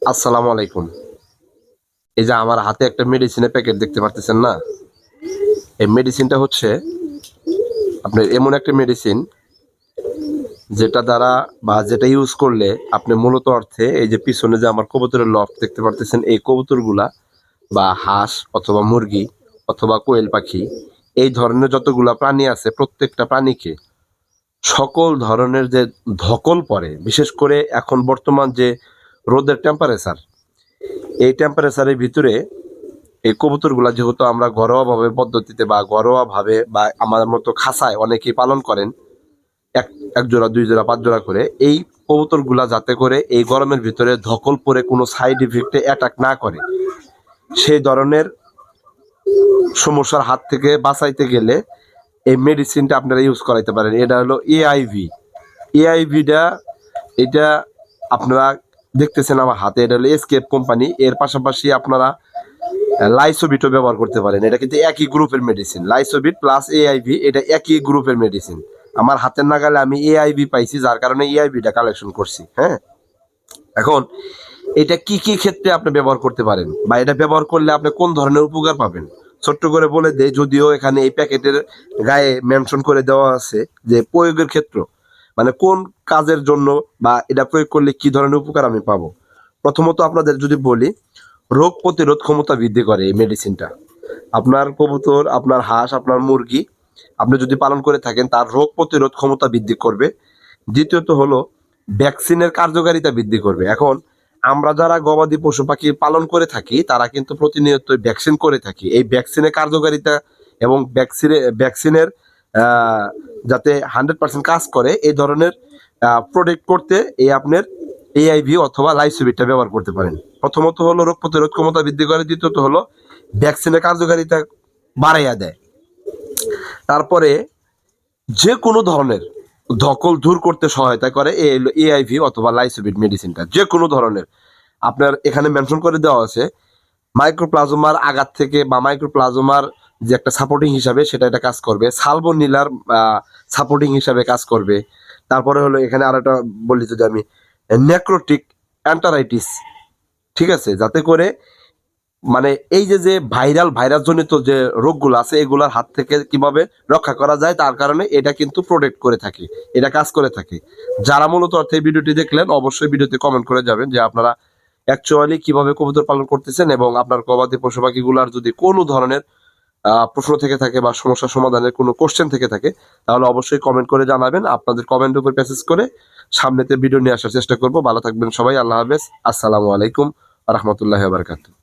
আসসালামু আলাইকুম। এই যে আমার হাতে একটা মেডিসিনের প্যাকেট দেখতে পারতেছেন না? এই মেডিসিনটা হচ্ছে আপনার এমন একটা মেডিসিন যেটা দ্বারা বা যেটা ইউজ করলে আপনি মূলত অর্থে এই যে পিছনে যে আমার কবুতরের লফট দেখতে পারতেছেন, এই কবুতরগুলা বা হাঁস অথবা মুরগি অথবা কোয়েল পাখি এই ধরনের যতগুলা প্রাণী আছে প্রত্যেকটা প্রাণীকে সকল ধরনের যে ধকল পড়ে, বিশেষ করে এখন বর্তমান যে রোদের টেম্পারেচার, এই টেম্পারেচারের ভিতরে এই কবুতরগুলা যেহেতু আমরা ঘরোয়াভাবে পদ্ধতিতে বা ঘরোয়াভাবে বা আমার মতো খাঁচায় অনেকেই পালন করেন, এক এক জোড়া, ২ জোড়া, ৫ জোড়া করে। এই কবুতরগুলা যাতে করে এই গরমের ভিতরে ধকল পড়ে কোনো সাইড ইফেক্টে অ্যাটাক না করে, সেই ধরনের সমস্যার হাত থেকে বাঁচাইতে গেলে এই মেডিসিনটা আপনারা ইউজ করাইতে পারেন। এটা হলো এআইভি। এআইভিটা এটা আপনারা দেখতেছেন আমার হাতে, এটা হলো এসকেপ কোম্পানি। এর পাশাপাশি আপনারা লাইসোবিটও ব্যবহার করতে পারেন। এটা কিন্তু একই গ্রুপের মেডিসিন। লাইসোবিট প্লাস এআইভি এটা একই গ্রুপের মেডিসিন। আমার হাতের নাগালে আমি এআইভি পাইছি, যার কারণে এআইভিটা কালেকশন করছি। হ্যাঁ, এখন এটা কি কি ক্ষেত্রে আপনি ব্যবহার করতে পারেন বা এটা ব্যবহার করলে আপনি কোন ধরনের উপকার পাবেন ছোট্ট করে বলে দেয়, যদিও এখানে এই প্যাকেটের গায়ে মেনশন করে দেওয়া আছে যে প্রয়োগের ক্ষেত্র, মানে কোন কাজের জন্য বা এটা প্রয়োগ করলে কি ধরনের উপকার আমি পাবো। প্রথমত আপনাদের যদি বলি, রোগ প্রতিরোধ ক্ষমতা বৃদ্ধি করে এই মেডিসিনটা। আপনার কবুতর, আপনার হাঁস, আপনার মুরগি আপনি যদি পালন করে থাকেন, তার রোগ প্রতিরোধ ক্ষমতা বৃদ্ধি করবে। দ্বিতীয়ত হলো ভ্যাকসিনের কার্যকারিতা বৃদ্ধি করবে। এখন আমরা যারা গবাদি পশু পাখি পালন করে থাকি তারা কিন্তু প্রতিনিয়ত ভ্যাকসিন করে থাকি। এই ভ্যাকসিনের কার্যকারিতা এবং ভ্যাকসিনের যাতে 100% কাজ করে এই ধরনের প্রোটেক্ট করতে এই আপনার এআইভি অথবা লাইসোভিটটা ব্যবহার করতে পারেন। প্রথমত হলো রোগ প্রতিরোধ ক্ষমতা বৃদ্ধি করে, দ্বিতীয়ত হলো ভ্যাকসিনের কার্যকারিতা বাড়াইয়া দেয়। তারপরে যে কোনো ধরনের ধকল দূর করতে সহায়তা করে এআইভি অথবা লাইসোভিট মেডিসিনটা। যে কোনো ধরনের আপনার এখানে মেনশন করে দেওয়া আছে মাইক্রোপ্লাজমার আঘাত থেকে বা মাইক্রোপ্লাজমার যে একটা সাপোর্টিং হিসাবে সেটা এটা কাজ করবে, সালমোনেলার সাপোর্টিং হিসাবে কাজ করবে। তারপরে হলো এখানে আর একটা বলি যদি আমি, নেক্রোটিক অ্যান্টারাইটিস, ঠিক আছে, যাতে করে মানে এই যে যে ভাইরাস জনিত যে রোগগুলো আছে এগুলার হাত থেকে কিভাবে রক্ষা করা যায় তার কারণে এটা কিন্তু প্রোটেক্ট করে থাকে, এটা কাজ করে থাকে। যারা মূলত অর্থে এই ভিডিওটি দেখলেন অবশ্যই ভিডিওতে কমেন্ট করে যাবেন যে আপনারা অ্যাকচুয়ালি কিভাবে কবুতর পালন করতেছেন এবং আপনার গবাদি পশু পাখিগুলার যদি কোনো ধরনের প্রশ্ন থেকে থাকে বা সমস্যার সমাধানের কোনো কোশ্চেন থেকে থাকে তাহলে অবশ্যই কমেন্ট করে জানাবেন। আপনাদের কমেন্টের উপর মেসেজ করে সামনেতে ভিডিও নিয়ে আসার চেষ্টা করব। ভালো থাকবেন সবাই। আল্লাহ হাফেজ। আসসালামু আলাইকুম ওয়া রাহমাতুল্লাহি ওয়া বারাকাতুহু।